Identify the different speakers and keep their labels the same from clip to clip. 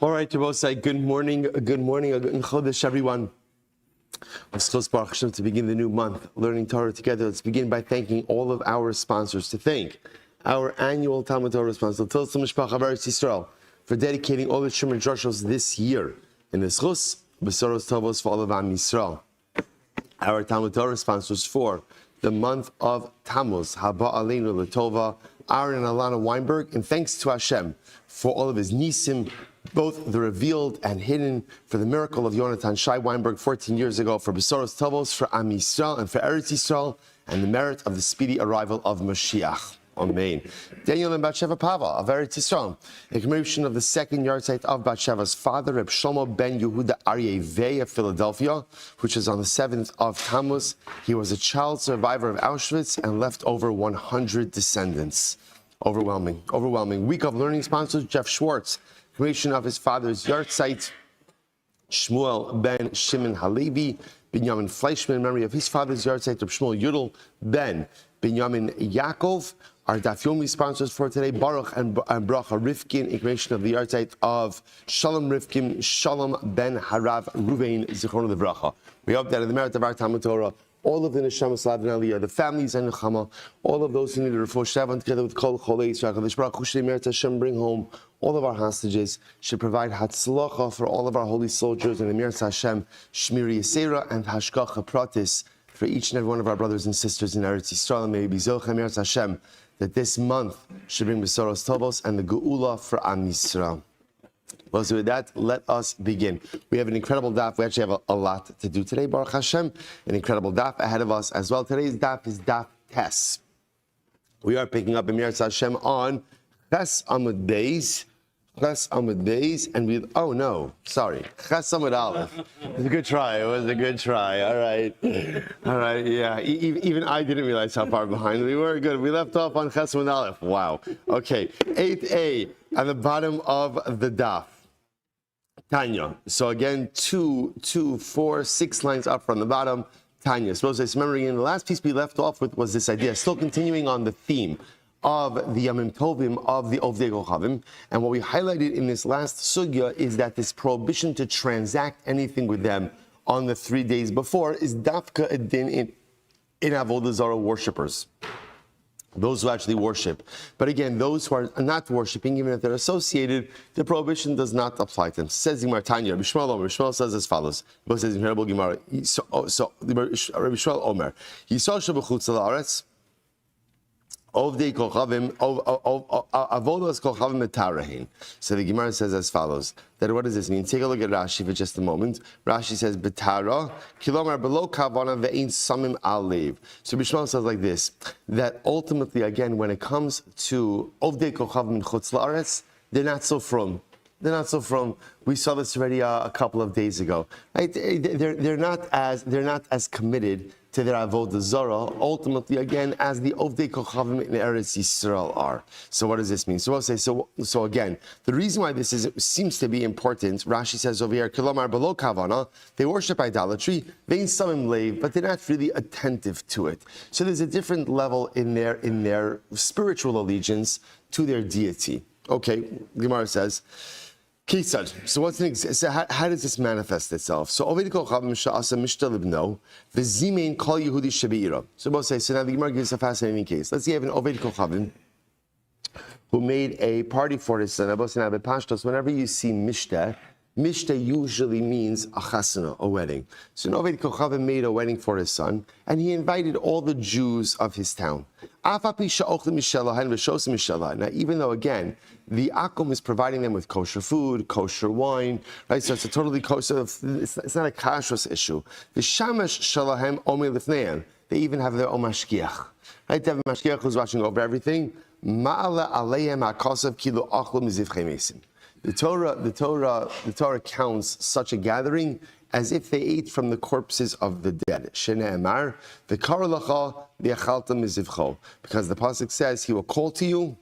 Speaker 1: All right, to both say good morning, good chodesh, everyone. To begin the new month, learning Torah together. Let's begin by thanking all of our sponsors. To thank our annual Talmud Torah sponsor, Tilsa Mishpacha Eretz Yisrael, for dedicating all the Shemar Joshos this year in the Schus, Besoros Tovos for all of Am Yisrael. Our Talmud Torah sponsors for the month of Tammuz, Haba Aleinu L'Tova, Aaron and Alana Weinberg, and thanks to Hashem for all of his nisim, both the revealed and hidden, for the miracle of Yonatan Shai Weinberg 14 years ago, for Besoros Tovos, for Am Yisrael, and for Eretz Yisrael, and the merit of the speedy arrival of Mashiach. Amen. Daniel and Batsheva Pava of Eretz Yisrael, a commemoration of the second yahrzeit of Batsheva's father, Reb Shlomo ben Yehuda Aryeh of Philadelphia, which is on the 7th of Tammuz. He was a child survivor of Auschwitz and left over 100 descendants. Overwhelming. Week of learning sponsors, Jeff Schwartz, commemoration of his father's yahrzeit, Shmuel ben Shimon Halevi, Binyamin Fleischman, in memory of his father's yahrzeit, Reb Shmuel Yudel ben Binyamin Yaakov. Our Daf Yomi sponsors for today, Baruch and Bracha Rifkin, in commemoration of the yahrzeit of Shalom Rifkin, Shalom ben Harav Ruvain, Zichron Livracha. We hope that in the merit of our Talmud Torah, all of the Neshamas Ladin Aliyah, the families and Nechama, all of those who need a refuah Shavan, together with Kol Cholei Yisrael, Kadosh Baruch Hu Shnei Merit Hashem, bring home all of our hostages, should provide Hatzlacha for all of our holy soldiers, and the Merit Hashem, Shmiri Yisera, and Hashgacha Pratis for each and every one of our brothers and sisters in Eretz Yisrael. May be Zochem Merit Hashem, that this month should bring Besoros Tovos and the Geula for Am Yisrael. Well, so with that, let us begin. We have an incredible daf. We actually have a lot to do today, Baruch Hashem. An incredible daf ahead of us as well. Today's daf is daf Tes. We are picking up Emir Hashem on Ches Amud Beis. Ches Amud Beis, and we, Ches Amud Aleph. It was a good try. All right, yeah. Even I didn't realize how far behind we were. Good. We left off on Ches Amud Aleph. Wow. Okay. 8a at the bottom of the daf. Tanya. So again, 2, 4, 6 lines up from the bottom. Tanya. Suppose I remember again, the last piece we left off with was this idea, still continuing on the theme of the Yamim Tovim of the Ovdei Kochavim. And what we highlighted in this last sugya is that this prohibition to transact anything with them on the 3 days before is dafka adin in Avoda Zara worshippers. Those who actually worship. But again, those who are not worshiping, even if they're associated, the prohibition does not apply to them. Says the Gemara Tanya, Rabbi Shmuel says as follows. He says in Incredible Gemara, Rabbi Shmuel Omer, Yisosha b'chutz la'aretz, Ovdei Kochavim, Avodas Kochavim Metarahin. So the Gemara says as follows. That what does this mean? Take a look at Rashi for just a moment. Rashi says, Betara, Kilomar below Kavana ve'ein samim alev. So Bishmal says like this, that ultimately, again, when it comes to Ovdei Kochavim Chutz La'aretz, they're not so from. We saw this already a couple of days ago. Right? They're not as committed to their Avoda Zara, ultimately, again, as the Ovdei Kochavim in Eretz Yisrael are. So what does this mean? So we'll say, so again, the reason why this seems to be important, Rashi says over here, Kilomar below Kavana, they worship idolatry, vein samim leiv, but they're not really attentive to it. So there's a different level in their spiritual allegiance to their deity. Okay, Gemara says, Kisad. So how does this manifest itself? So Ovdei Kochavim sha'asa mishta libno v'zimein kol Yehudi shebe'ira. So we'll say, so now the Gemara gives a fascinating case. Let's say you have an Ovdei Kochavim who made a party for his son. Whenever you see mishta usually means a chasana, a wedding. So an Ovdei Kochavim made a wedding for his son, and he invited all the Jews of his town. Now, even though, again, the Akum is providing them with kosher food, kosher wine, right? So it's a totally kosher, it's not a kashrus issue. The Shamash Shalahem Omer Lifnean, they even have their own mashgiach. Right? They have a mashgiach who's watching over everything. Ma'ala Aleim HaKosav Kilo Achlu Mizivchei Mesim. The Torah counts such a gathering as if they ate from the corpses of the dead. Shene'emar, v'kara lacha v'yachalta mizivcho. Because the pasuk says, he will call to you,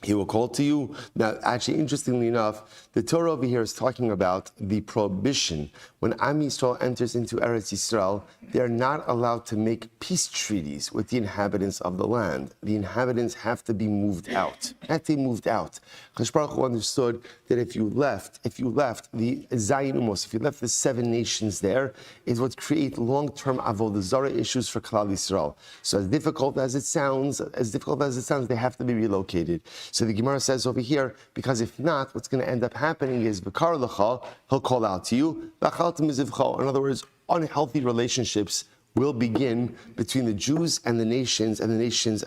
Speaker 1: He will call to you. Now, actually, interestingly enough, the Torah over here is talking about the prohibition. When Am Yisrael enters into Eretz Yisrael, they are not allowed to make peace treaties with the inhabitants of the land. The inhabitants have to be moved out. Have to be moved out. Kadosh Baruch Hu understood that if you left the Zayin Umos, if you left the 7 nations there, is what create long-term Avoda Zara issues for Klal Yisrael. So as difficult as it sounds, they have to be relocated. So the Gemara says over here, because if not, what's going to end up happening is V'kar L'cha, he'll call out to you. In other words, unhealthy relationships will begin between the Jews and the nations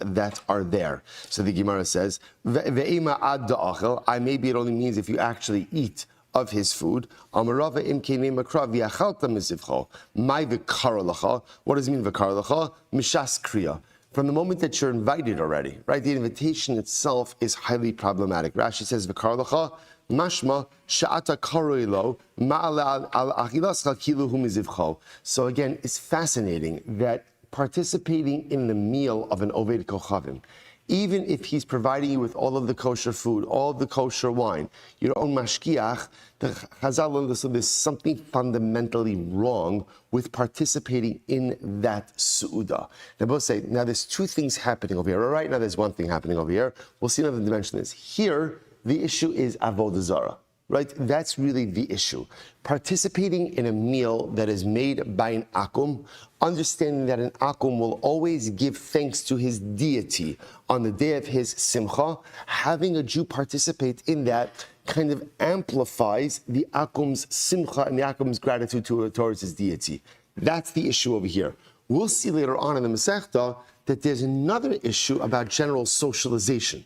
Speaker 1: that are there. So the Gemara says, Ve'ema ad da'achel, maybe it only means if you actually eat of his food. Amarava im kenei makra v'yachalta mizivcho. My v'kar L'cha. What does it mean v'kar L'cha? Mishas kriya. From the moment that you're invited already, right? The invitation itself is highly problematic. Rashi says, "V'kar l'cha mashma sha'ata karoilo ma'ala al achilascha kilu hu mizivcho." So again, it's fascinating that participating in the meal of an Oved Kochavim, even if he's providing you with all of the kosher food, all of the kosher wine, your own mashkiach, the Chazal understood there's something fundamentally wrong with participating in that su'udah. Now, both say, now there's 2 things happening over here. All right, now there's 1 thing happening over here. We'll see another dimension is. Here, the issue is Avoda Zara. Right? That's really the issue. Participating in a meal that is made by an akum, understanding that an akum will always give thanks to his deity on the day of his simcha, having a Jew participate in that kind of amplifies the akum's simcha and the akum's gratitude towards his deity. That's the issue over here. We'll see later on in the Masechta that there's another issue about general socialization.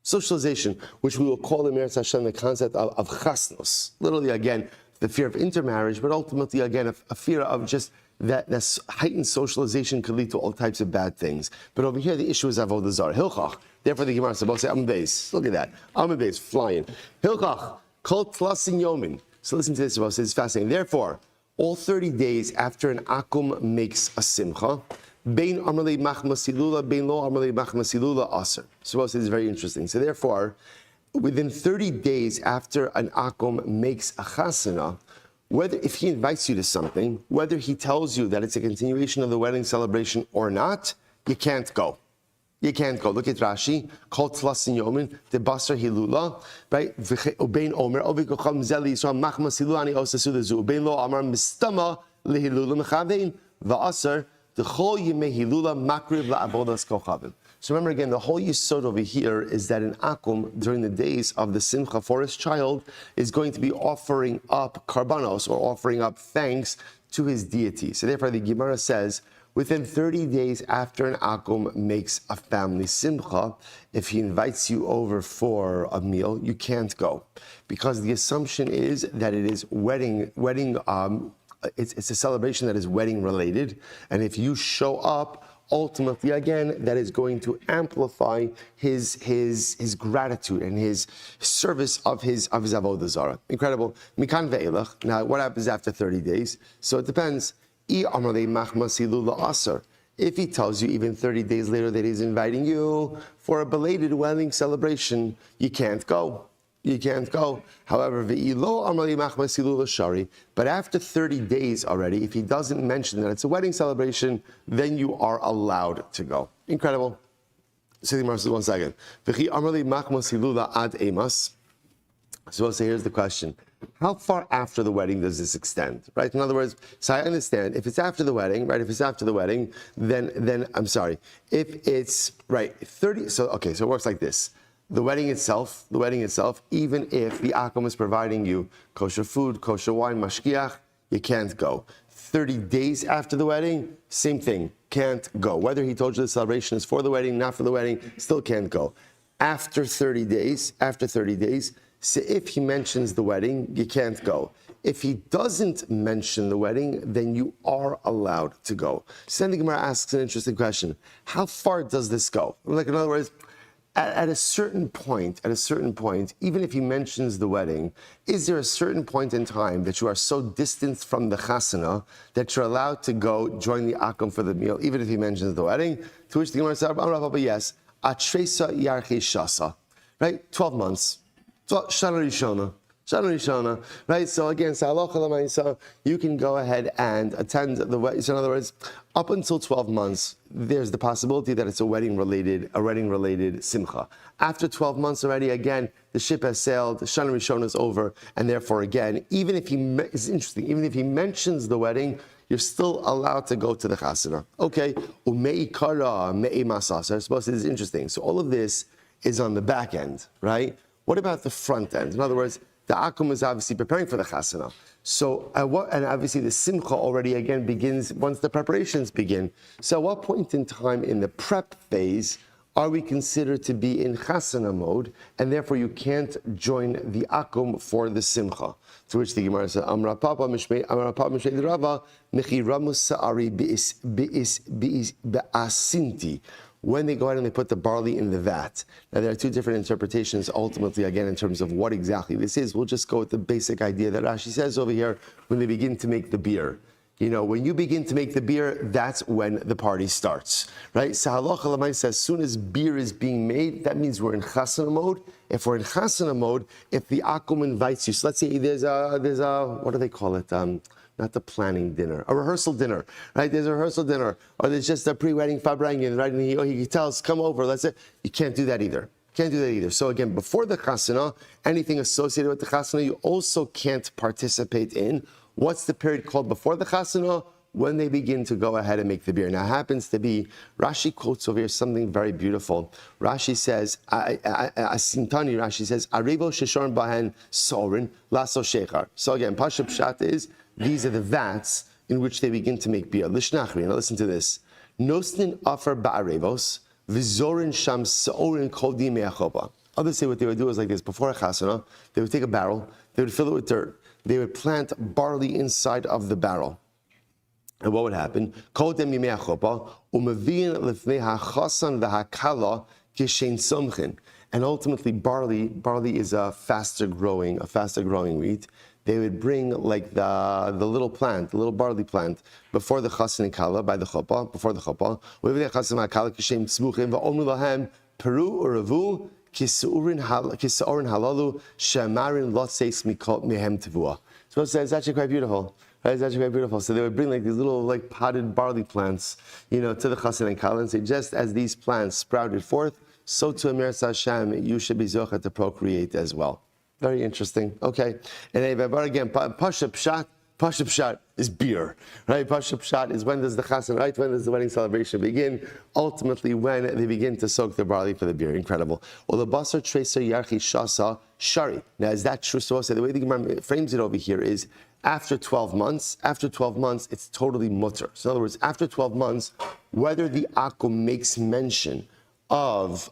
Speaker 1: Socialization, which we will call in Meretz Hashem the concept of chasnos. Literally, again, the fear of intermarriage, but ultimately, again, a fear of just that heightened socialization could lead to all types of bad things. But over here, the issue is Avodah Zara. Hilchach. Therefore, the Gemara said, "Say Am Beis." Look at that. Am Beis flying. Hilchach. Kol tlasin yomin. So listen to this. It's fascinating. Therefore, all 30 days after an akum makes a simcha, Bein Amalei Machmasilula, Bein Lo Amalei Machmasilula Aser. So this is very interesting. So therefore, within 30 days after an akum makes a chasana, whether if he invites you to something, whether he tells you that it's a continuation of the wedding celebration or not, you can't go. You can't go. Look at Rashi. Kol tlasin yomin de basar hilula, right? Ubein omer ovikocham zeli so machmasilula ani osasudazu. Ubein lo amar mistama lehilula mechavein va'aser. The whole Yemei Hilula Makriv LaAvodas Kochavim. So remember again, the whole yisod over here is that an akum during the days of the simcha for his child is going to be offering up karbanos or offering up thanks to his deity. So therefore, the Gemara says within 30 days after an akum makes a family simcha, if he invites you over for a meal, you can't go because the assumption is that it is wedding. It's a celebration that is wedding related, and if you show up, ultimately again, that is going to amplify his gratitude and his service of his avodah zara. Incredible. Mikan ve'elach. Now, what happens after 30 days? So it depends. If he tells you even 30 days later that he's inviting you for a belated wedding celebration, you can't go. You can't go. However, but after 30 days already, if he doesn't mention that it's a wedding celebration, then you are allowed to go. Incredible. So the Gemara says 1 second. So here's the question. How far after the wedding does this extend? Right? In other words, so I understand if it's after the wedding, right? If it's after the wedding, then I'm sorry. If it's right, 30, so it works like this. The wedding itself, even if the akum is providing you kosher food, kosher wine, mashkiach, you can't go. 30 days after the wedding, same thing, can't go. Whether he told you the celebration is for the wedding, not for the wedding, still can't go. After 30 days, so if he mentions the wedding, you can't go. If he doesn't mention the wedding, then you are allowed to go. So then the Gemara asks an interesting question. How far does this go? Like, in other words, at a certain point, even if he mentions the wedding, is there a certain point in time that you are so distanced from the chasana that you're allowed to go join the akum for the meal, even if he mentions the wedding? To which the Gemara says, yes, atresa yarchi shasa. right? 12 months. Shana Rishona, right? So again, so you can go ahead and attend the wedding. So in other words, up until 12 months, there's the possibility that it's a wedding-related simcha. After 12 months already, again, the ship has sailed, the Shana Rishona is over, and therefore, again, it's interesting, even if he mentions the wedding, you're still allowed to go to the chasana. Okay, umei kara, mei masas. I suppose it is interesting. So all of this is on the back end, right? What about the front end? In other words, the akum is obviously preparing for the chasana. So, and obviously the simcha already again begins once the preparations begin. So at what point in time in the prep phase are we considered to be in chasana mode, and therefore you can't join the akum for the simcha? To which the Gemara says, Amra Papa Mishmei Rava Mechi Ramus Sa'ari Be'asinti. When they go out and they put the barley in the vat. Now there are two different interpretations ultimately, again, in terms of what exactly this is. We'll just go with the basic idea that Rashi says over here, when they begin to make the beer. You know, when you begin to make the beer, that's when the party starts, right? So halacha l'maaseh says, as soon as beer is being made, that means we're in chasana mode. If we're in chasana mode, if the akum invites you, so let's say there's a what do they call it? Not the planning dinner, a rehearsal dinner, right? There's a rehearsal dinner, or there's just a pre-wedding fabrangin, right? And he tells, come over, let's say, you can't do that either. So again, before the chasana, anything associated with the chasana, you also can't participate in. What's the period called before the chasana? When they begin to go ahead and make the beer. Now, happens to be, Rashi quotes over here something very beautiful. Rashi says, Asintani, Rashi says, Arevo sheshorn bahen sorin laso shechar. So again, Pashup Pshat is, these are the vats in which they begin to make beer. Lishnachri, now listen to this. Nosnin offer ba'arevos, vizorin sham sorin kodi me'achoba. Others say what they would do is like this. Before a chasana, they would take a barrel, they would fill it with dirt, they would plant barley inside of the barrel. And what would happen? And ultimately, barley is a faster growing wheat. They would bring like the little plant, the little barley plant, before the chasan and kala, by the chuppah, before the chuppah. Peru uravu kisaurin halalu shamarin lotseis mikot mehem tevua. So it says, it's actually quite beautiful. Right? It's actually quite beautiful. So they would bring like these little like potted barley plants, to the chasan and kala, and say, just as these plants sprouted forth, so to Amir Hashem, you should be zocha to procreate as well. Very interesting. Okay. And but again, Pashup Pshat is beer, right? Pashup Pshat is when does the chasan, right? When does the wedding celebration begin? Ultimately, when they begin to soak the barley for the beer. Incredible. Well, the basar tracer yarchi shasa shari. Now, is that true? So the way the Gemara frames it over here is after 12 months, it's totally mutter. So in other words, after 12 months, whether the akum makes mention of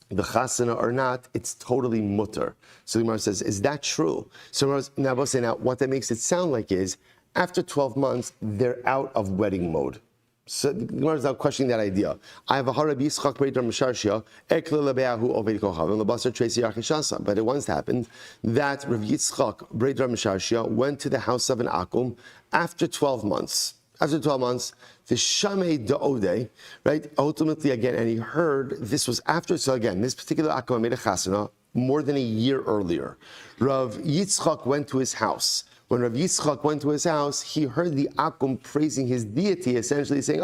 Speaker 1: the chasana or not, it's totally mutter. So the Gemara says, is that true? So now we'll say, now what that makes it sound like is, after 12 months, they're out of wedding mode. So the Gemara is now questioning that idea. I have a Rabbi Yitzchak Breidra Misharshia, Ekle Lebeahu Oved Kochav, and the Basar Tracy Yachishasa. But it once happened that Rabbi Yitzchak Breidra Misharshia went to the house of an akum after 12 months. After 12 months, the Shamei Da'odeh, right? Ultimately, again, and he heard this was after, so again, this particular akum made a chasana more than a year earlier. Rav Yitzchak went to his house. When Rav Yitzchak went to his house, he heard the akum praising his deity, essentially saying,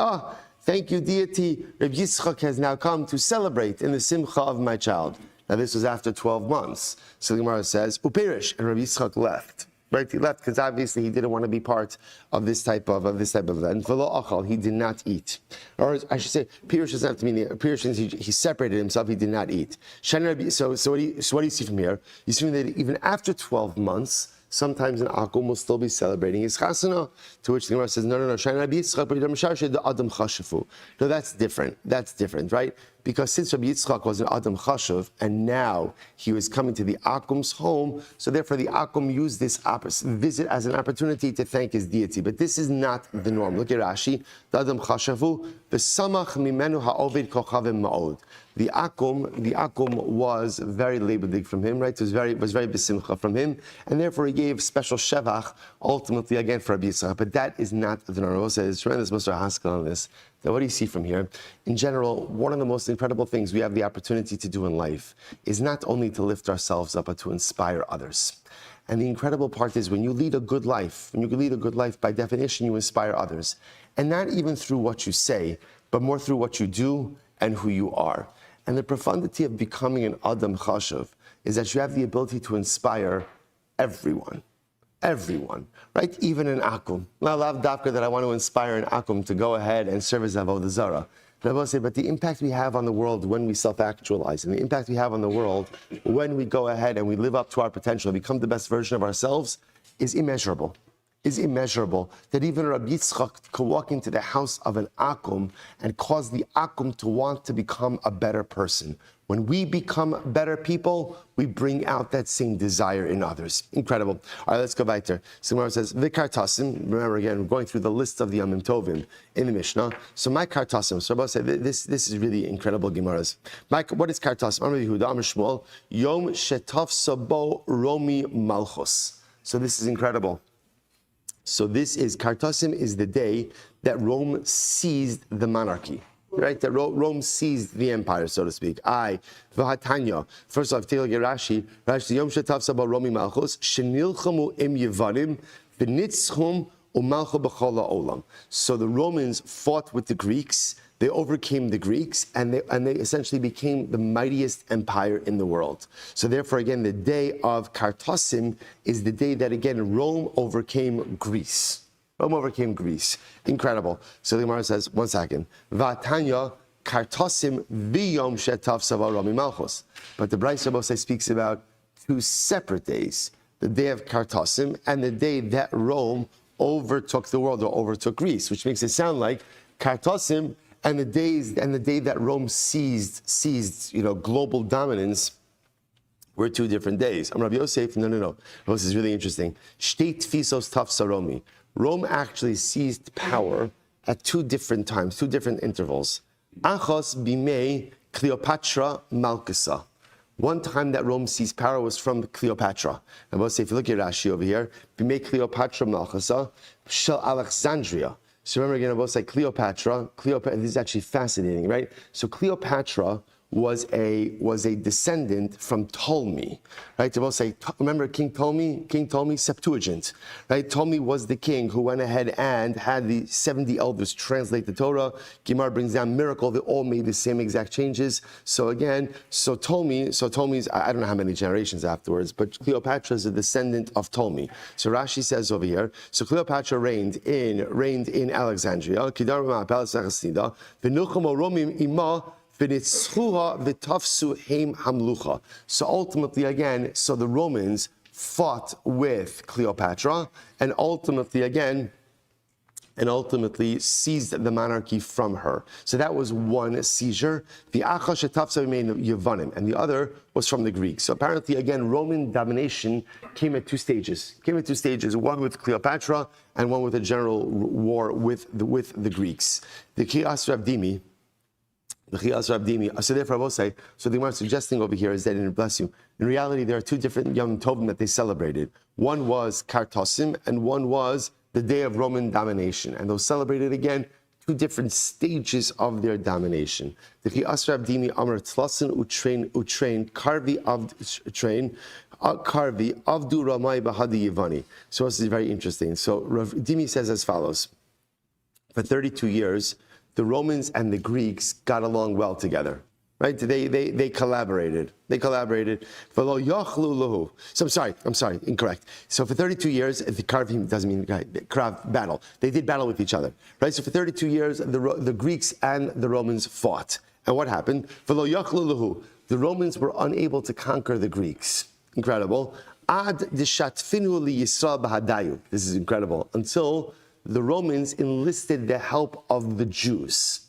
Speaker 1: thank you, deity. Rav Yitzchak has now come to celebrate in the simcha of my child. Now, this was after 12 months. So the Gemara says, Uperish, and Rav Yitzchak left. Right, he left because obviously he didn't want to be part of this type of event. V'lo achal, he did not eat, or I should say, Pirush doesn't have to mean Pirush. He separated himself. He did not eat. So what do you see from here? You see that even after 12 months, sometimes an akum will still be celebrating his chasana. To which the Gemara says, no. No, that's different. That's different, right? Because since Rabbi Yitzchak was an Adam Chashuv, and now he was coming to the Akum's home, so therefore the Akum used this visit as an opportunity to thank his deity. But this is not the norm. Look at Rashi. The Adam Chashavu, v'samach mimenu ha'ovid kochavim ma'od. The Akum was very labedik from him, right? It was very besimcha from him, and therefore he gave special shevach, ultimately again for Rabbi Yitzchak. But that is not the norm. There's tremendous Musar Haskell on this. Now, what do you see from here? In general, one of the most incredible things we have the opportunity to do in life is not only to lift ourselves up, but to inspire others. And the incredible part is when you lead a good life, by definition, you inspire others. And not even through what you say, but more through what you do and who you are. And the profundity of becoming an Adam Chashav is that you have the ability to inspire everyone, right? Even an Akum. Not lav dafka that I want to inspire an Akum to go ahead and serve as Avoda Zara. But I will say, but the impact we have on the world when we self-actualize, and the impact we have on the world when we go ahead and we live up to our potential, become the best version of ourselves, is immeasurable. That even Rabbi Yitzchak could walk into the house of an Akum and cause the Akum to want to become a better person. When we become better people, we bring out that same desire in others. Incredible. All right, let's go weiter. So Gemara says, V'kartasim. Remember again, we're going through the list of the Yamim Tovim in the Mishnah. So my kartasim. So Rabbi said, this is really incredible Gemaras. What is kartasim? Rabbi Yehuda, Rabbi Shmuel, Yom shetaf sabo romi malchus. So this is incredible. So Kartasim is the day that Rome seized the monarchy, right? That Rome seized the empire, so to speak. V'hatanya. First off, take a look at Rashi. Yom Shetav Saba Romi Malchus, Shenilchamu Im Yevarim, V'nitzchum Umalchu B'chol Olam. So the Romans fought with the Greeks. They overcame the Greeks, and they essentially became the mightiest empire in the world. So therefore, again, the day of Kartasim is the day that, again, Rome overcame Greece. Incredible. So the Gemara says, one second. V'atanya Kartasim v'yom shetav sava Romi Malchus. But the Brayso Moshe speaks about two separate days. The day of Kartasim and the day that Rome overtook the world or overtook Greece, which makes it sound like Kartasim and the day that Rome seized, global dominance were two different days. I'm Rabbi Yosef. No. This is really interesting. Shtei tfisos tafsaromi. Rome actually seized power at two different times, two different intervals. Achos bimei Cleopatra Malkusa. One time that Rome seized power was from Cleopatra. And we'll say, if you look at Rashi over here, bimei Cleopatra Malkusa shel Alexandria. So remember again, I will say Cleopatra, this is actually fascinating, right? So Cleopatra was a descendant from Ptolemy, right? I will say, remember King Ptolemy, Septuagint, right? Ptolemy was the king who went ahead and had the 70 elders translate the Torah. Gemara brings down miracle, they all made the same exact changes. So Ptolemy's, I don't know how many generations afterwards, but Cleopatra is a descendant of Ptolemy. So Rashi says over here, so Cleopatra reigned in Alexandria, so ultimately, again, so the Romans fought with Cleopatra and ultimately seized the monarchy from her. So that was one seizure. The Achash Yevanim, and the other was from the Greeks. So apparently, again, Roman domination came at two stages. One with Cleopatra and one with a general war with the Greeks. The Kias Rabdimi. So therefore, I will say, so the Gemara suggesting over here is that, in reality, there are two different Yom Tovim that they celebrated. One was Kartasim, and one was the day of Roman domination. And those celebrated, again, two different stages of their domination. The Chias Rabdimi Amar Tlasin Utrain Karvi Avdu Ramai Bahadi Yivani. So this is very interesting. So Rav Dimi says as follows: for 32 years, the Romans and the Greeks got along well together, right? They collaborated. So I'm sorry, incorrect. So for 32 years, the Karvim doesn't mean battle. They did battle with each other, right? So for 32 years, the Greeks and the Romans fought. And what happened? The Romans were unable to conquer the Greeks. Incredible. This is incredible. Until the Romans enlisted the help of the Jews.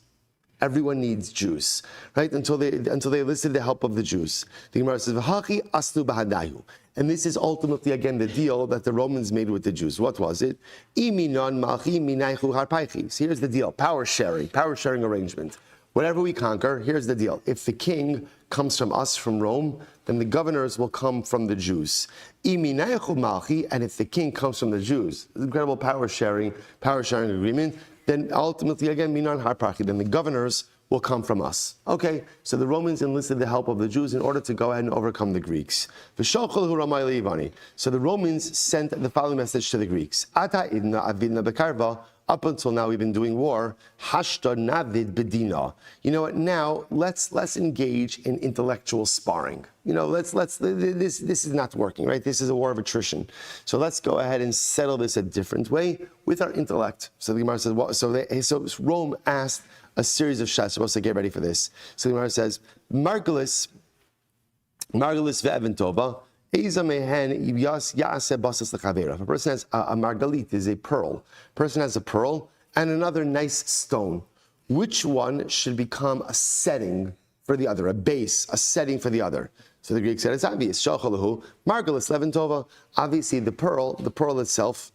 Speaker 1: Everyone needs Jews, right? Until they enlisted the help of the Jews. The Gemara says, "V'hachi asnu b'hadayu," and this is ultimately again the deal that the Romans made with the Jews. What was it? Iminon malchi minaychu harpaichi. So here's the deal: power sharing arrangement. Whatever we conquer, here's the deal: if the king comes from us, from Rome, then the governors will come from the Jews. And if the king comes from the Jews, incredible power sharing agreement, then ultimately again, minan harpachi, then the governors will come from us. Okay, so the Romans enlisted the help of the Jews in order to go ahead and overcome the Greeks. So the Romans sent the following message to the Greeks. Up until now, we've been doing war. Hashta navid bedina. You know what? Now let's engage in intellectual sparring. You know, this is not working, right? This is a war of attrition. So let's go ahead and settle this a different way with our intellect. So the Gemara says, well, so Rome asked a series of shots. Supposed to get ready for this. So the Gemara says, Margulis ve'evan tova. If a person has a margalit, is a pearl. A person has a pearl and another nice stone. Which one should become a setting for the other, a base, a setting for the other? So the Greek said it's obvious. Margalis leventova. Obviously, the pearl itself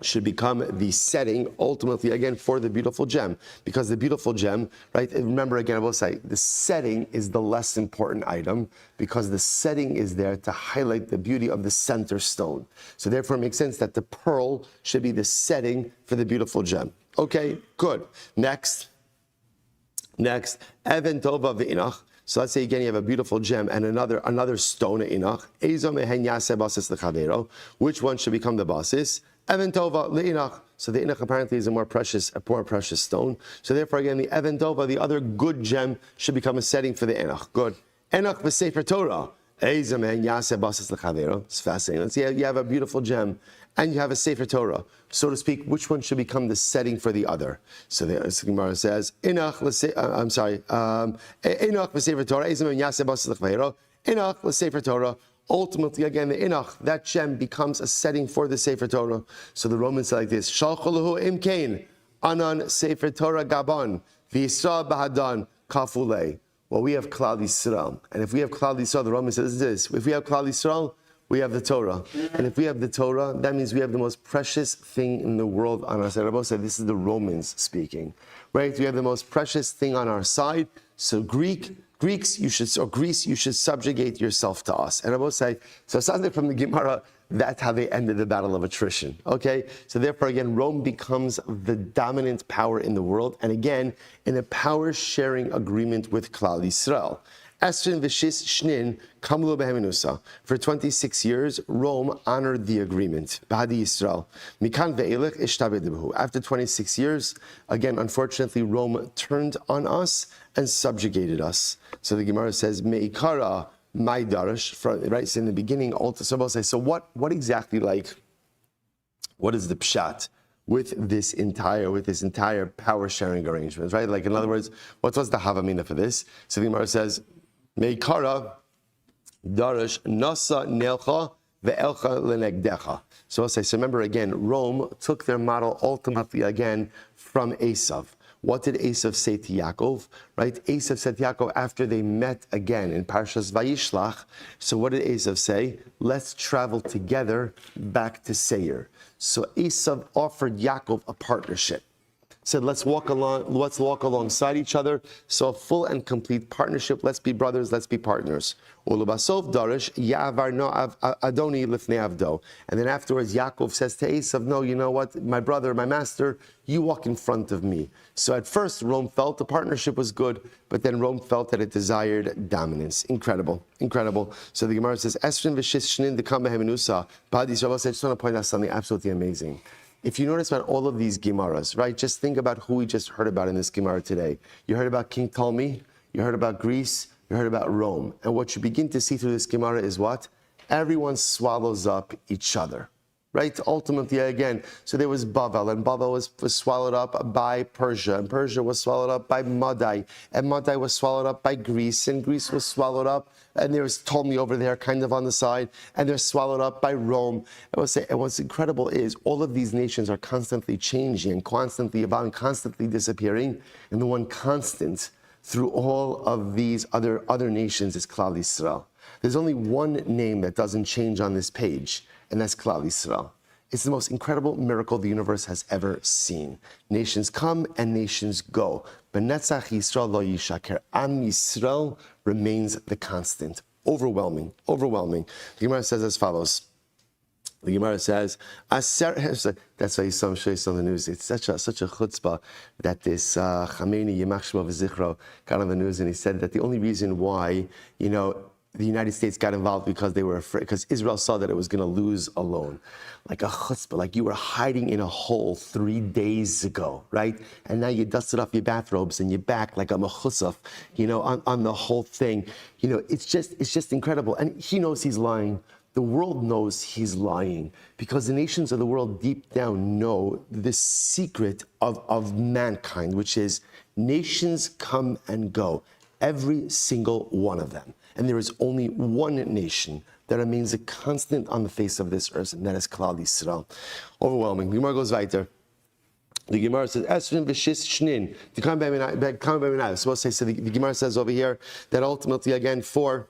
Speaker 1: should become the setting, ultimately, again, for the beautiful gem. Because the beautiful gem, right, remember again, I will say, the setting is the less important item because the setting is there to highlight the beauty of the center stone. So therefore, it makes sense that the pearl should be the setting for the beautiful gem. Okay, good. Next, Even Tova V'inach. So let's say again you have a beautiful gem and another stone at Inach. Which one should become the basis? Even Tova le'inach. So the Inach apparently is a more precious stone. So therefore again the Even Tova, the other good gem, should become a setting for the Inach. Good. Inach v'sefer Torah. It's fascinating. Let's see, you have a beautiful gem and you have a Sefer Torah. So to speak, which one should become the setting for the other? So the Gemara says, Inach v'sefer Torah. Inach v'sefer Torah. Ultimately, again, the Inach, that gem becomes a setting for the Sefer Torah. So the Romans say like this, Shalcholuhu imkain, anan Sefer Torah gaban, v'yisra bahadan kafulei. Well, we have Klal Yisrael. And if we have Klal Yisrael, the Roman says this, if we have Klal Yisrael, we have the Torah. And if we have the Torah, that means we have the most precious thing in the world on our side. Rabbi said this is the Romans speaking. Right? We have the most precious thing on our side. So Greece, you should subjugate yourself to us. And Rabbi say, so it sounds like from the Gemara, that's how they ended the battle of attrition. Okay? So therefore, again, Rome becomes the dominant power in the world. And again, in a power-sharing agreement with Klal Yisrael. For 26 years, Rome honored the agreement. After 26 years, again, unfortunately, Rome turned on us and subjugated us. So the Gemara says, Meikara my darash, right? So in the beginning, so what exactly, what is the pshat with this entire power sharing arrangement, right? Like, in other words, what was the havamina for this? So the Gemara says, Meikara darash nasa nelcha ve'elcha lenegdecha. So I'll say, so remember again, Rome took their model ultimately again from Esav. What did Esav say to Yaakov? Right? Esav said to Yaakov after they met again in Parshas Vayishlach. So what did Esav say? Let's travel together back to Seir. So Esav offered Yaakov a partnership. Said, let's walk alongside each other. So a full and complete partnership. Let's be brothers, let's be partners. Ulubasov darish ya'avar no'av adoni lifnei avdo. And then afterwards, Yaakov says to Esav, no, you know what, my brother, my master, you walk in front of me. So at first, Rome felt the partnership was good, but then Rome felt that it desired dominance. Incredible. So the Gemara says, Esrin v'shis shnin dekam beheminusa. Badi Yisrael, I just want to point out something absolutely amazing. If you notice about all of these Gemaras, right, just think about who we just heard about in this Gemara today. You heard about King Ptolemy, you heard about Greece, you heard about Rome. And what you begin to see through this Gemara is what? Everyone swallows up each other, right? Ultimately, again, so there was Bavel, and Bavel was swallowed up by Persia, and Persia was swallowed up by Madai, and Madai was swallowed up by Greece, and Greece was swallowed up, and there was Ptolemy over there kind of on the side, and they're swallowed up by Rome. And what's incredible is all of these nations are constantly changing, constantly evolving, constantly disappearing, and the one constant through all of these other nations is Klal Yisrael. There's only one name that doesn't change on this page, and that's Klal Yisrael. It's the most incredible miracle the universe has ever seen. Nations come and nations go. B'netzach Yisrael lo yishaker. Am Yisrael remains the constant. Overwhelming. The Gemara says as follows. The Gemara says, that's why some show on the news. It's such a chutzpah that this Khamenei Yimach Shmo V'Zichro got on the news and he said that the only reason why, the United States got involved because they were afraid, because Israel saw that it was going to lose alone. Like a chutzpah, like you were hiding in a hole 3 days ago, right? And now you dusted off your bathrobes and you're back like a mechusaf, on the whole thing. It's just incredible. And he knows he's lying. The world knows he's lying because the nations of the world deep down know the secret of mankind, which is nations come and go, every single one of them. And there is only one nation that remains a constant on the face of this earth, and that is Klal Yisrael. Overwhelming. The Gemara goes weiter. The Gemara says, Esrin v'shis shnin. So the Gemara says over here that ultimately, again, for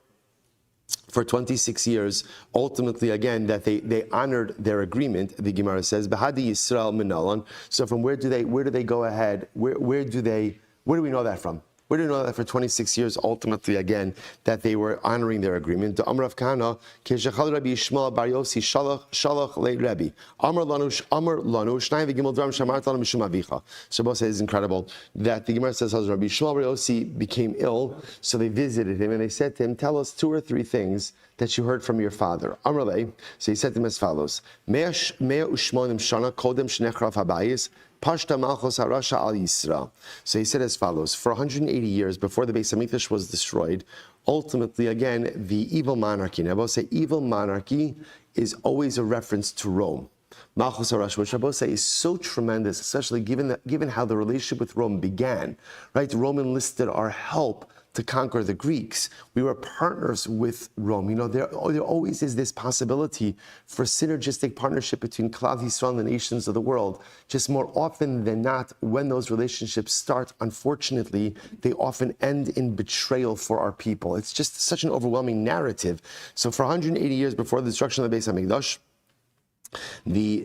Speaker 1: 26 years, ultimately, again, that they honored their agreement. The Gemara says, Bahadi Yisrael Minalan. So from where do they go ahead? Where do we know that from? We didn't know that for 26 years, ultimately, again, that they were honoring their agreement. The Amr of Kana, Keshachal Rabbi Shmuel Bar Yossi Shalach Le Rebbe. Amr Lanu, Shnai V'Gimel Dram Shamart Lanu Mishum Avicha. So both say it's incredible that the Gemara says, Rabbi Shmuel Bar Yossi became ill, so they visited him and they said to him, tell us 2 or 3 things that you heard from your father. Amr Le, so he said to him as follows, Mea Ushmonim Shana Kodem Shnechrav Habayis, Pashta Malchus Harasha Al Yisrael. So he said as follows: for 180 years before the Beis Hamikdash was destroyed, ultimately, again, the evil monarchy. Now, I will say evil monarchy is always a reference to Rome. Malchus Harasha, which I will say is so tremendous, especially given how the relationship with Rome began. Right, Rome enlisted our help to conquer the Greeks. We were partners with Rome. There always is this possibility for synergistic partnership between Klal Yisrael and the nations of the world. Just more often than not, when those relationships start, unfortunately, they often end in betrayal for our people. It's just such an overwhelming narrative. So for 180 years before the destruction of the Beis Hamikdash,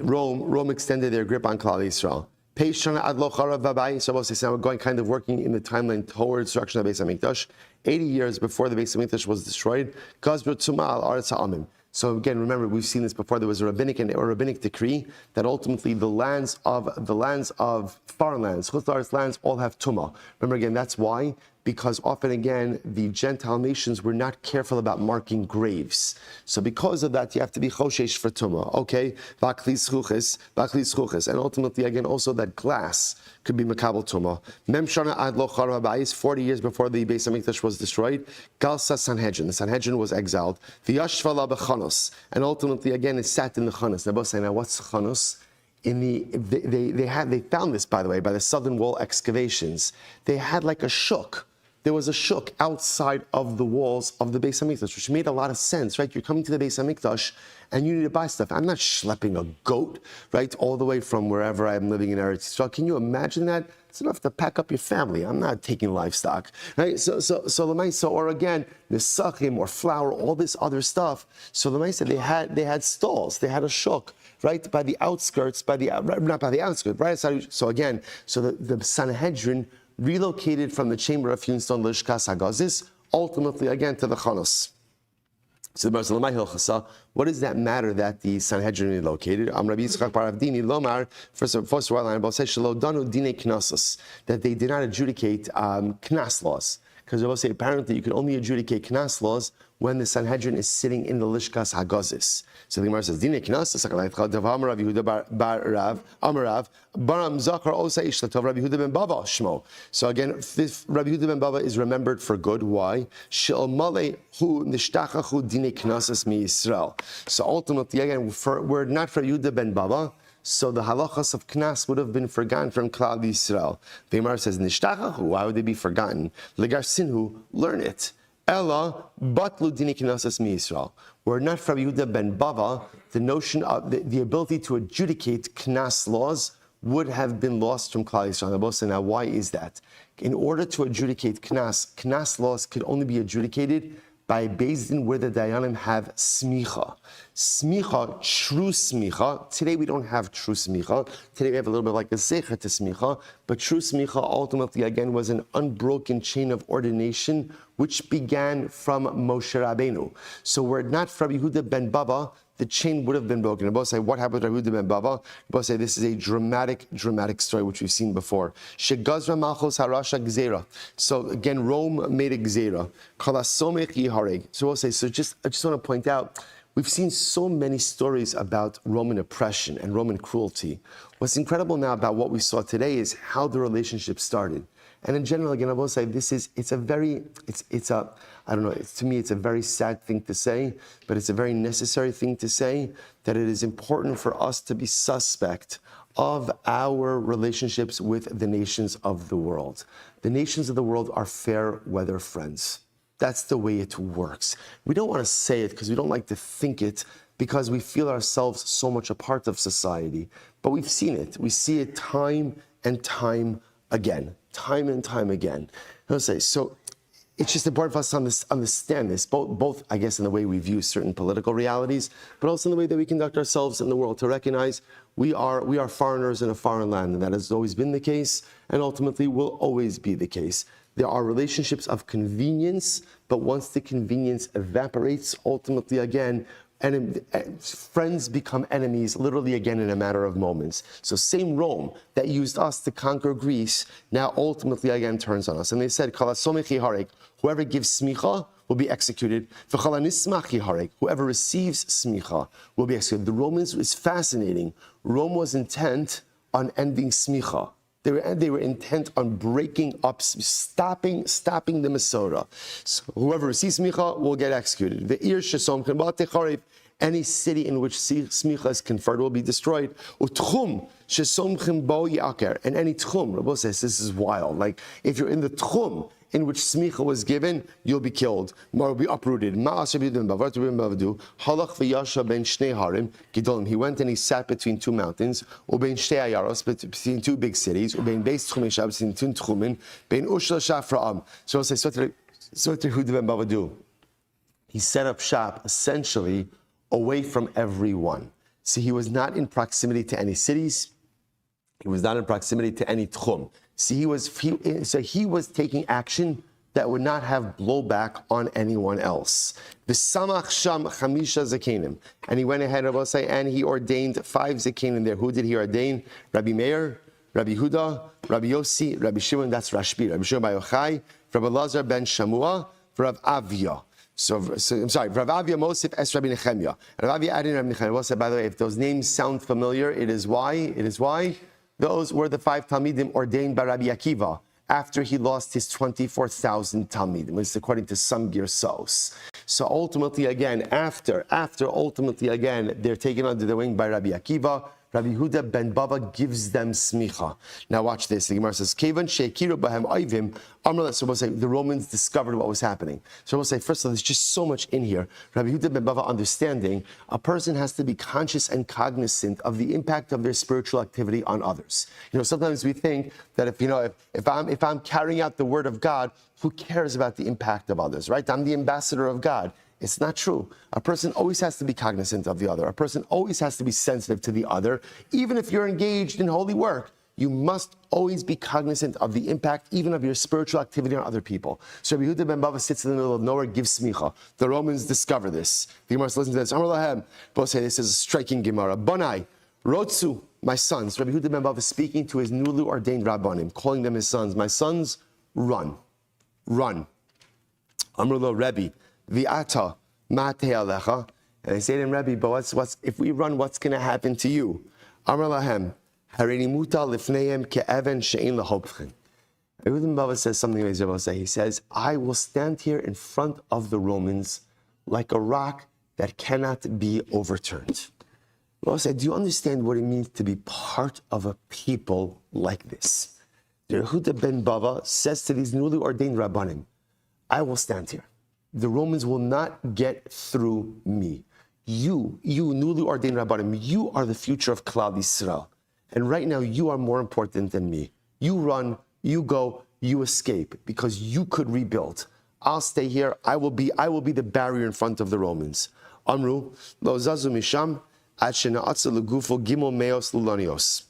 Speaker 1: Rome extended their grip on Klal Yisrael. So we're going kind of working in the timeline towards destruction of the Beis Hamikdash. 80 years before the Beis Hamikdash was destroyed. So again, remember, we've seen this before. There was a rabbinic decree that ultimately the lands of foreign lands, Chutz lands, all have tumah. Remember again, that's why. Because often again, the Gentile nations were not careful about marking graves. So because of that, you have to be choshesh for tumah. Okay, vaklis chuches, and ultimately again, also that glass could be makabel tumah. Mem shana ad lo charav habayis, 40 years before the Beis Hamikdash was destroyed, galsa Sanhedrin. The Sanhedrin was exiled. V'yashvala b'chanos, and ultimately again, it sat in the chanos. Now, both say, now what's chanos? They found this, by the way, by the southern wall excavations. They had like a shuk. There was a shuk outside of the walls of the Beis Hamikdash, which made a lot of sense, right? You're coming to the Beis Hamikdash and you need to buy stuff. I'm not schlepping a goat, right, all the way from wherever I'm living in Eretz Yisrael. Can you imagine that? It's enough to pack up your family. I'm not taking livestock, right? So or again, nesachim or flour, all this other stuff. So Lamaisa, they had stalls, they had a shuk, right, by the outskirts, not by the outskirts, right? So again, the Sanhedrin relocated from the chamber of Houston, Lishkas Hagazis, ultimately again to the Chanos. So the Barzal, what does that matter that the Sanhedrin relocated? Rabbi Yitzchak Bar Avdini Lomar, first of all, that they did not adjudicate knas laws. Because Rabbi say apparently you can only adjudicate knas laws when the Sanhedrin is sitting in the Lishkas Hagazis. So the Gemara says, Dine knas, Amar Rav Yehuda bar Rav, Amarav, Baram Zachar Osa Ishlatov, Rabbi Yehuda ben Bava Shmo. So again, this Rabbi Yehuda ben Bava is remembered for good. Why? She'ol male hu nishtachachu dine knasas mi Yisrael. So ultimately, again, we're not for Yehuda ben Bava, so the halachas of knas would have been forgotten from Klal Yisrael. The Gemara says, nishtachachu, why would they be forgotten? Legar sinhu, learn it. Ella batlu dini knasas mi Yisrael. Were not from Yehuda ben Bava, the notion of the ability to adjudicate knas laws would have been lost from Klal Yisrael. Now, why is that? In order to adjudicate knas laws could only be adjudicated by a Beis Din where the Dayanim have smicha. Smicha, true smicha. Today we don't have true smicha. Today we have a little bit like a zecher to smicha. But true smicha ultimately, again, was an unbroken chain of ordination which began from Moshe Rabbeinu. So were it not from Yehuda ben Bava, the chain would have been broken. Rabbi say, what happened to Rabbi Yehuda ben Bava? Rabbi say, this is a dramatic story which we've seen before. Shegazra malchus harasha gzeira. So again, Rome made a gzeira. Kalasomech yihareg. So Rabbi say, I just want to point out, we've seen so many stories about Roman oppression and Roman cruelty. What's incredible now about what we saw today is how the relationship started. And in general, again, I will say to me, it's a very sad thing to say, but it's a very necessary thing to say, that it is important for us to be suspect of our relationships with the nations of the world. The nations of the world are fair weather friends. That's the way it works. We don't want to say it because we don't like to think it, because we feel ourselves so much a part of society. But we've seen it. We see it time and time again. Time and time again. So it's just important for us to understand this, both, I guess, in the way we view certain political realities, but also in the way that we conduct ourselves in the world, to recognize we are foreigners in a foreign land, and that has always been the case, and ultimately will always be the case. There are relationships of convenience, but once the convenience evaporates, ultimately, again, friends become enemies literally again in a matter of moments. So same Rome that used us to conquer Greece now ultimately again turns on us. And they said, whoever gives smicha will be executed. Whoever receives smicha will be executed. The Romans was fascinating. Rome was intent on ending smicha. They were intent on breaking up, stopping the Masorah. So whoever receives smicha will get executed. Any city in which smicha is conferred will be destroyed. And any tchum, Rabbi says, this is wild. Like, if you're in the tchum in which smicha was given, you'll be killed, or will be uprooted. He went and he sat between two mountains, between two big cities, between two tchumin, so what did Yehuda ben Bava do? He set up shop essentially away from everyone. See, he was not in proximity to any cities. He was not in proximity to any tchum. See, he was taking action that would not have blowback on anyone else. V'samach sham chamisha zakenim. And he went ahead, and he ordained 5 zakenim there. Who did he ordain? Rabbi Meir, Rabbi Huda, Rabbi Yossi, Rabbi Shimon, that's Rashbi, Rabbi Shimon bar Yochai, Rabbi Lazar ben Shamua, Rav Avia. So I'm sorry, Rav Avia Mosif es Rabbi Nechemia. Rav Avia added Rabbi Nechemia. By the way, if those names sound familiar, it is why those were the 5 Talmidim ordained by Rabbi Akiva after he lost his 24,000 Talmidim, at least according to some Girsos. So ultimately, again, after they're taken under the wing by Rabbi Akiva. Rabbi Yehuda ben Bava gives them smicha. Now watch this. The Gemara says, "Kevan shekiru bahem oivim." So we'll say the Romans discovered what was happening. So we'll say, first of all, there's just so much in here. Rabbi Yehuda ben Bava understanding a person has to be conscious and cognizant of the impact of their spiritual activity on others. Sometimes we think that if I'm carrying out the word of God, who cares about the impact of others, right? I'm the ambassador of God. It's not true. A person always has to be cognizant of the other. A person always has to be sensitive to the other. Even if you're engaged in holy work, you must always be cognizant of the impact, even of your spiritual activity on other people. So Rabbi Yehuda ben Bava sits in the middle of nowhere, gives smicha. The Romans discover this. The Gemara listens to this. Amar lahem. Both say this is a striking Gemara. Bonai, Rotsu, my sons. Rabbi Yehuda ben Bava is speaking to his newly ordained rabbanim, calling them his sons. My sons, run. Amar lo Rebbe. V'ata matei alecha, and I say to him, Rebbe, but what's if we run? What's going to happen to you? Amar lahem, hareini muta lifneihem ke'even she'ein lahopchin. Yehuda ben Bava says something amazing. He says, I will stand here in front of the Romans like a rock that cannot be overturned. Rabbi said, do you understand what it means to be part of a people like this? Yehuda ben Bava says to these newly ordained rabbanim, I will stand here. The Romans will not get through me. You newly ordained rabbanim, you are the future of Klal Yisrael. And right now, you are more important than me. You run, you go, you escape, because you could rebuild. I'll stay here. I will be the barrier in front of the Romans. Amru, lo zazu misham, ad shena'atza legufo gimel meos lulanios.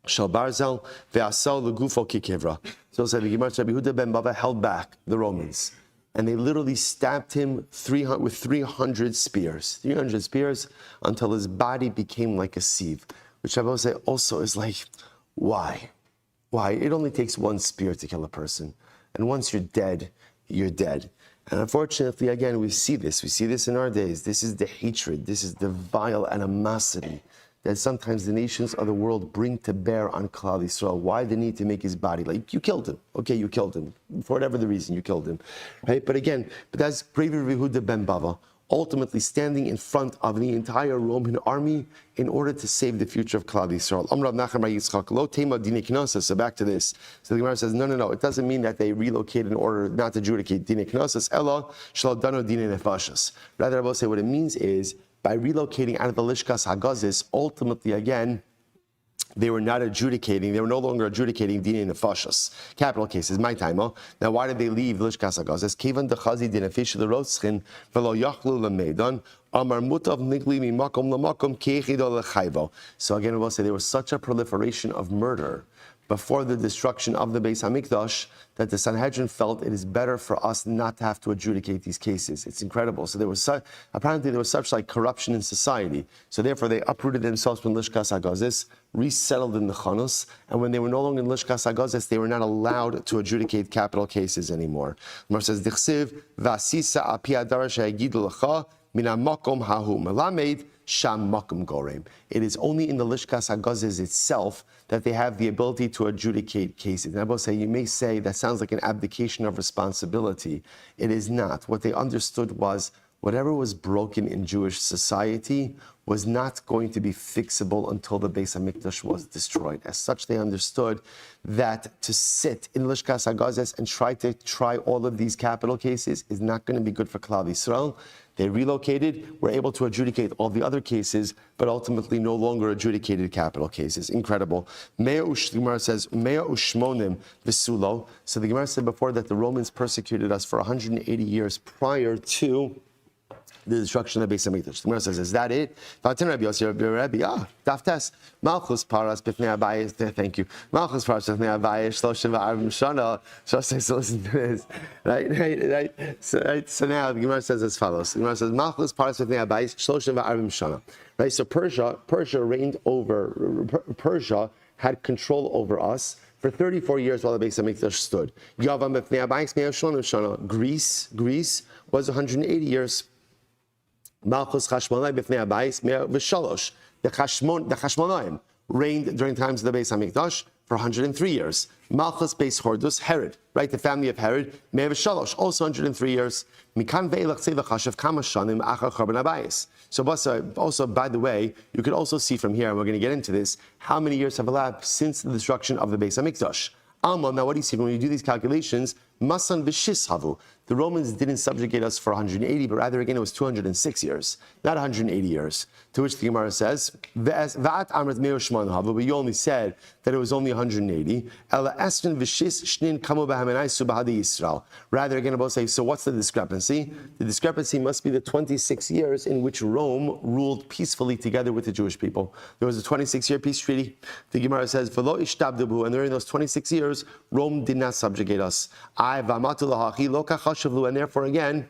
Speaker 1: Shal barzel ve'asal legufo kikevra. So said the Gemara, Rabbi Yehuda ben Bava held back the Romans and they literally stabbed him with 300 spears. 300 spears until his body became like a sieve, which I will say also is like, why? Why? It only takes one spear to kill a person. And once you're dead, you're dead. And unfortunately, again, we see this. We see this in our days. This is the hatred. This is the vile animosity that sometimes the nations of the world bring to bear on Klal Yisrael. Why the need to make his body? Like, you killed him. Okay, you killed him. For whatever the reason, you killed him. Right? But again, that's bravery Yehuda ben Bava, ultimately standing in front of the entire Roman army in order to save the future of Klal Yisrael. So back to this. So the Gemara says, no. It doesn't mean that they relocate in order not to adjudicate Dinei Knossos, Ella Shelo Dano Dinei Nefashos. Rather, I will say what it means is, by relocating out of the Lishkas Hagazis, ultimately, again, they were not adjudicating, they were no longer adjudicating Dinei Nefashos, capital cases, my time. Now, why did they leave Lishkas Hagazis? Kevan dechazi dinafesh l'rotzchin v'lo yachlu l'meidan amar mutav nigli mimakom l'makom kechido l'chayvo. So again, we will say there was such a proliferation of murder before the destruction of the Beis HaMikdash that the Sanhedrin felt it is better for us not to have to adjudicate these cases. It's incredible. So apparently there was such like corruption in society. So therefore they uprooted themselves from Lishkas Hagazis, resettled in the Chanus, and when they were no longer in Lishkas Hagazis, they were not allowed to adjudicate capital cases anymore. Mar says, Dichsiv v'asisa api adara she'agidu l'cha mina makom hahu melamed sham makom gorem. It is only in the Lishkas Hagazis itself that they have the ability to adjudicate cases. And I will say, you may say that sounds like an abdication of responsibility. It is not. What they understood was whatever was broken in Jewish society was not going to be fixable until the Beis HaMikdash was destroyed. As such, they understood that to sit in Lishkas Hagazis and try all of these capital cases is not going to be good for Klal Yisrael. They relocated, were able to adjudicate all the other cases, but ultimately no longer adjudicated capital cases. Incredible. The Gemara says, Mea ushmonim v'sulo. So the Gemara said before that the Romans persecuted us for 180 years prior to the destruction of the Beis HaMikdash. The Gemara says, is that it? Daftes. Malchus paras b'fnei Abayis. Thank you. Malchus paras b'fnei Abayis. Shloshim v'arvim shana. So listen to this. Right. So now the Gemara says as follows. The Gemara says, Malchus paras b'fnei Abayis. Shloshim v'arvim shana. Right. So Persia reigned over. Persia had control over us for 34 years while the Beis HaMikdash stood. Yavam b'fnei Abayis me'av shana. Greece was 180 years. Malchus Chashmonai b'fnei Abayis v'shalosh. The Chashmonaim reigned during times of the Beis HaMikdash for 103 years. Malchus Beis Hordus, Herod, right? The family of Herod, Me'ah v'shalosh, also 103 years. Mikan ve'elach tzei v'chashav kama shanim achar Churban Abayis. So also, by the way, you could also see from here, and we're going to get into this, how many years have elapsed since the destruction of the Beis HaMikdash. Alma, now what do you see when you do these calculations? Masan v'shis havu. The Romans didn't subjugate us for 180, but rather again it was 206 years, not 180 years. To which the Gemara says, "V'at amrat me'u shmanu havu." But you only said that it was only 180. Ela esrin v'shis shnin kamu b'hamenaisu b'hadi Yisrael. Rather again, about say, so what's the discrepancy? The discrepancy must be the 26 years in which Rome ruled peacefully together with the Jewish people. There was a 26-year peace treaty. The Gemara says, "V'lo ishtabdubu," and during those 26 years, Rome did not subjugate us. And therefore, again,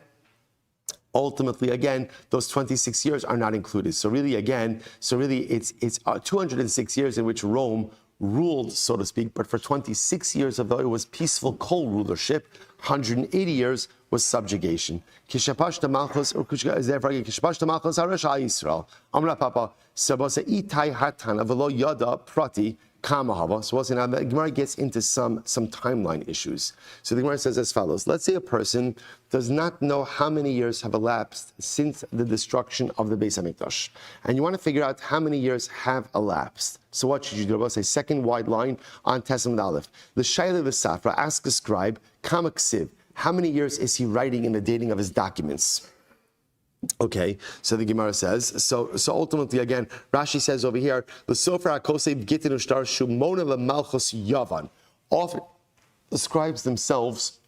Speaker 1: ultimately, again, those 26 years are not included. So really, it's 206 years in which Rome ruled, so to speak, but for 26 years, although it was peaceful co-rulership, 180 years was subjugation. Kishapashta Malchus, or therefore, Kishapashta Malchus Harash Yisrael. Amra Papa, Sabasa Itai Hatan, Avalo Yada Prati. So now the Gemara gets into some timeline issues. So the Gemara says as follows. Let's say a person does not know how many years have elapsed since the destruction of the Beis HaMikdash. And you want to figure out how many years have elapsed. So what should you do? I'll say second wide line on Tessim Aleph. The Shaila V'Safra, ask a scribe, Kama Ksiv, how many years is he writing in the dating of his documents? Okay, so the Gemara says, so ultimately again, Rashi says over here, the Sofer HaKosev Gitin Ushtar Shumona LeMalchus Yavan. Often the scribes themselves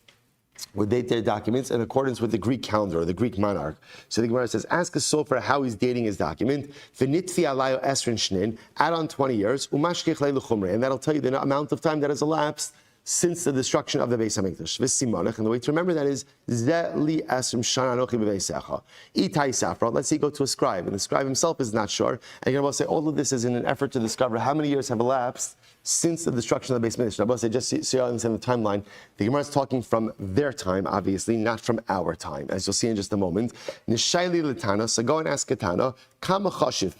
Speaker 1: would date their documents in accordance with the Greek calendar, or the Greek monarch. So the Gemara says, ask a Sofer how he's dating his document. V'nitfi alayo esrin shnin, add on 20 years, umashkech leilu chumrei, and that'll tell you the amount of time that has elapsed since the destruction of the Beis Hamikdash. V'simanach, and the way to remember that is Ze li esrim shana anochi b'veisecha. Itai safra. Let's say go to a scribe, and the scribe himself is not sure. And you're going to say all of this is in an effort to discover how many years have elapsed since the destruction of the Beis Hamikdash. Now, say just so you understand the timeline. The Gemara is talking from their time, obviously, not from our time, as you'll see in just a moment. Nishayli l'tana. So go and ask a Tana. Kama chashiv.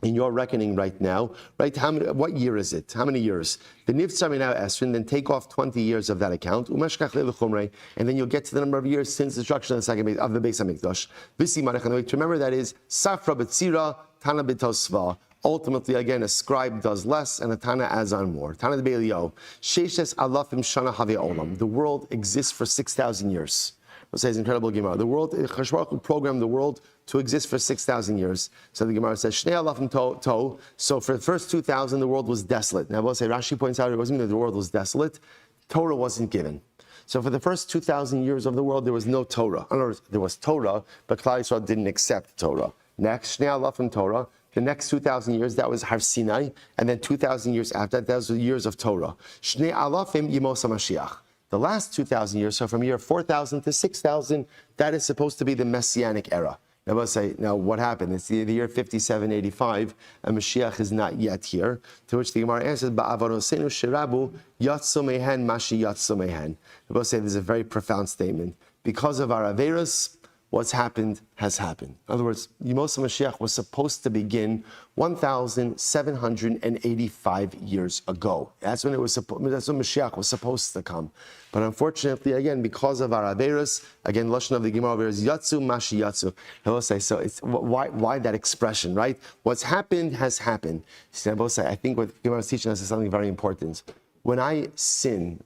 Speaker 1: In your reckoning right now, right? What year is it? How many years? The nivtzar now esrin, then take off 20 years of that account, and then you'll get to the number of years since the destruction of the second of the Beis Hamikdash. And the way to remember that is safra b'tzira, tana b'tosva. Ultimately, again, a scribe does less and a Tana adds on more. Tana de Be'eliyahu, sheishes alafim shana have olam. The world exists for 6,000 years. It says incredible Gemara. The world, Chashon Baruch Hu programmed the world to exist for 6,000 years. So the Gemara says, Shnei alafim to. So for the first 2,000, the world was desolate. Now, we'll say Rashi points out it wasn't that the world was desolate. Torah wasn't given. So for the first 2,000 years of the world, there was no Torah. In other words, there was Torah, but Klal Yisrael didn't accept Torah. Next, Shnei alafim Torah. The next 2,000 years, that was Har Sinai, and then 2,000 years after that, was the years of Torah. Shnei alafim Yemos HaMashiach. The last 2,000 years, so from year 4,000 to 6,000, that is supposed to be the Messianic era. Now, we'll say, now what happened? It's the year 5785, and Mashiach is not yet here. To which the Gemara answers, Ba'avanosenu shirabu yatsu mehen mashi yatsu mehen. We'll say this is a very profound statement. Because of our Averos, what's happened has happened. In other words, Yemos HaMashiach was supposed to begin 1,785 years ago. That's when Mashiach was supposed to come. But unfortunately, again, because of our Averos, again, Lashon of the Gemara is Yatsu Mashi Yatsu. I will say, so it's why that expression, right? What's happened has happened. I will say, I think what Gemara is teaching us is something very important. When I sin,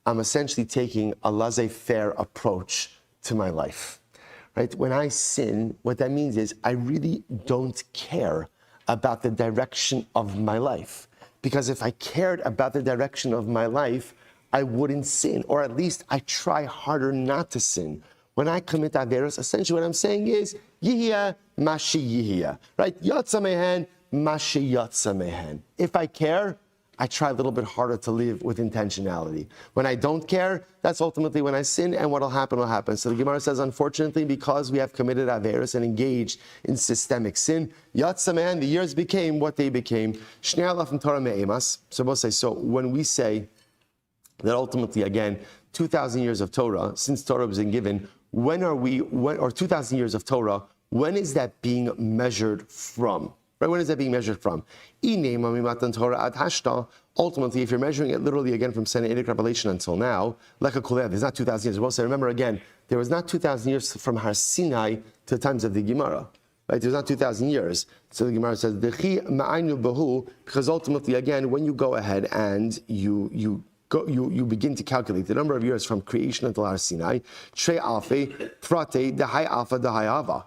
Speaker 1: I'm essentially taking a laissez-faire approach to my life, right? When I sin, what that means is I really don't care about the direction of my life. Because if I cared about the direction of my life, I wouldn't sin, or at least I try harder not to sin. When I commit Averos, essentially what I'm saying is, Yihya, Mashi Yihya, right? Yatsa mehen, Mashi Yatsa mehen. If I care, I try a little bit harder to live with intentionality. When I don't care, that's ultimately when I sin, and what'll happen will happen. So the Gemara says, unfortunately, because we have committed Averos and engaged in systemic sin, Yatzaman, the years became what they became. Shnei alafim Torah me'emas. So we'll say, so when we say that ultimately, again, 2,000 years of Torah, since Torah was given, or 2,000 years of Torah, when is that being measured from? Right? When is that being measured from? Ultimately, if you're measuring it literally again from Sinaitic revelation until now, like a kulev, there's not 2,000 years. We'll say, remember again, there was not 2,000 years from Har Sinai to the times of the Gemara. Right? There's not 2,000 years. So the Gemara says, because ultimately, again, when you go ahead and you begin to calculate the number of years from creation until Har Sinai, Trei Alfe, Prate, Dehai Alpha, Dehai Ava.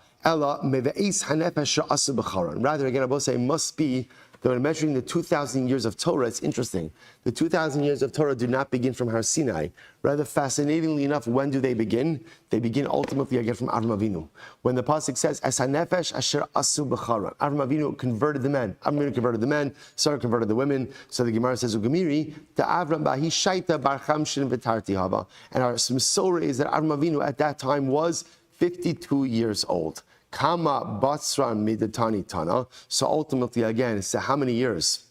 Speaker 1: Rather, again, I will say, it must be that when measuring the 2,000 years of Torah, it's interesting. The 2,000 years of Torah do not begin from Har Sinai. Rather, fascinatingly enough, when do they begin? They begin ultimately again from Avram Avinu. When the pasuk says, "Es hanefesh asher asu b'charan," Avram Avinu converted the men. Avram Avinu converted the men. Sarah converted the women. So the Gemara says, "Ugemiri the Avram bahi shaita bar chamshin v'tarti hava." And our Masorah is that Avram Avinu at that time was 52 years old. Kama batsran midatani tana. So ultimately, again, so how many years?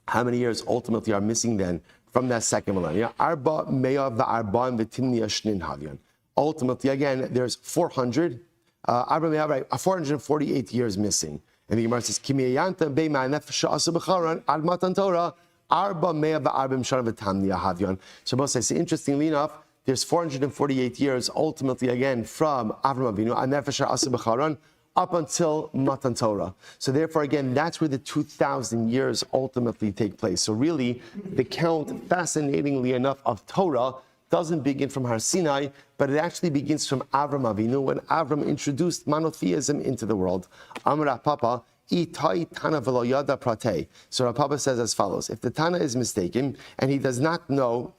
Speaker 1: How many years ultimately are missing then from that second millennium? Arba meya v'arban v'timni ashnin havyan. Ultimately, again, there's 448 years missing. And the Gemara says, Kimiyanta be'ma nefesh asu b'charan ad matan Torah arba meya v'arbim shana v'tamni havyan. So both say, interestingly enough, there's 448 years, ultimately, again, from Avram Avinu, Nefesh Asa B'charan, up until Matan Torah. So therefore, again, that's where the 2,000 years ultimately take place. So really, the count, fascinatingly enough, of Torah doesn't begin from Har Sinai, but it actually begins from Avram Avinu, when Avram introduced monotheism into the world. Amar Papa, Itai Tana v'lo yada prate. So Papa says as follows, if the Tana is mistaken, and he does not know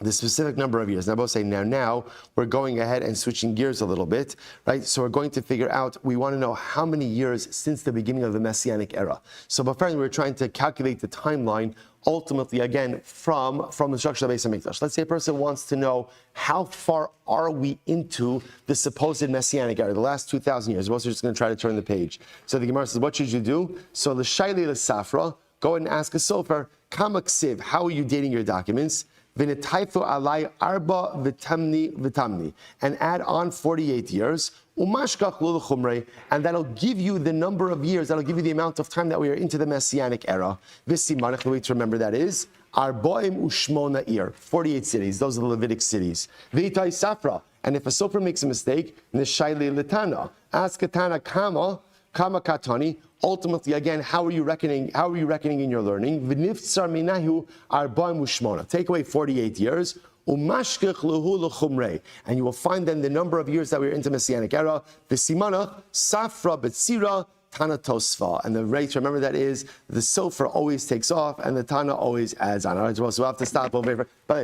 Speaker 1: the specific number of years. Now, both say now we're going ahead and switching gears a little bit, right? So we're going to figure out, we want to know how many years since the beginning of the Messianic era. So before we're trying to calculate the timeline ultimately, again, from the structure of the Beis HaMikdash. Let's say a person wants to know how far are we into the supposed Messianic era, the last 2,000 years. Most are just going to try to turn the page. So the Gemara says, what should you do? So the Shaili L'Safra, go ahead and ask a sofer, Kama Ksiv, how are you dating your documents? V'netaythu alai arba v'tamni, and add on 48 years. Umashkach l'chumrei, and that'll give you the number of years, that'll give you the amount of time that we are into the Messianic era. V'simanach, the way to remember that is, Arboim u'shmona ir, 48 cities, those are the Levitic cities. V'itay safra, and if a sofer makes a mistake, neshayli l'tana, ask a tana kama katani. Ultimately, again, how are you reckoning in your learning? V'niftzar minahu arbaim u'shmona. Take away 48 years. Umashkech lehu l'chumrei. And you will find then the number of years that we're into Messianic era. V'simana safra b'tzira Tana Tosfa. And the rate, remember that is, the sofer always takes off and the Tana always adds on. All right, so we'll have to stop over here. All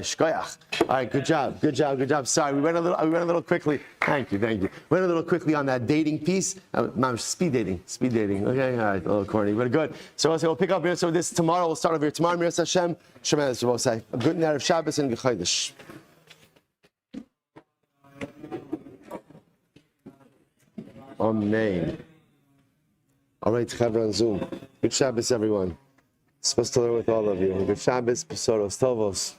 Speaker 1: right, good job. Sorry, we went a little quickly. Thank you. Went a little quickly on that dating piece. Speed dating. Okay, all right, a little corny, but good. So we'll pick up here. So this tomorrow, we'll start over here tomorrow. Miras Hashem, Shemesh, we'll say a good night of Shabbos and Gechodesh. Amen. All right, Chavra on Zoom. Good Shabbos, everyone. Supposed to learn with all of you. Good Shabbos, Besoros, Tovos.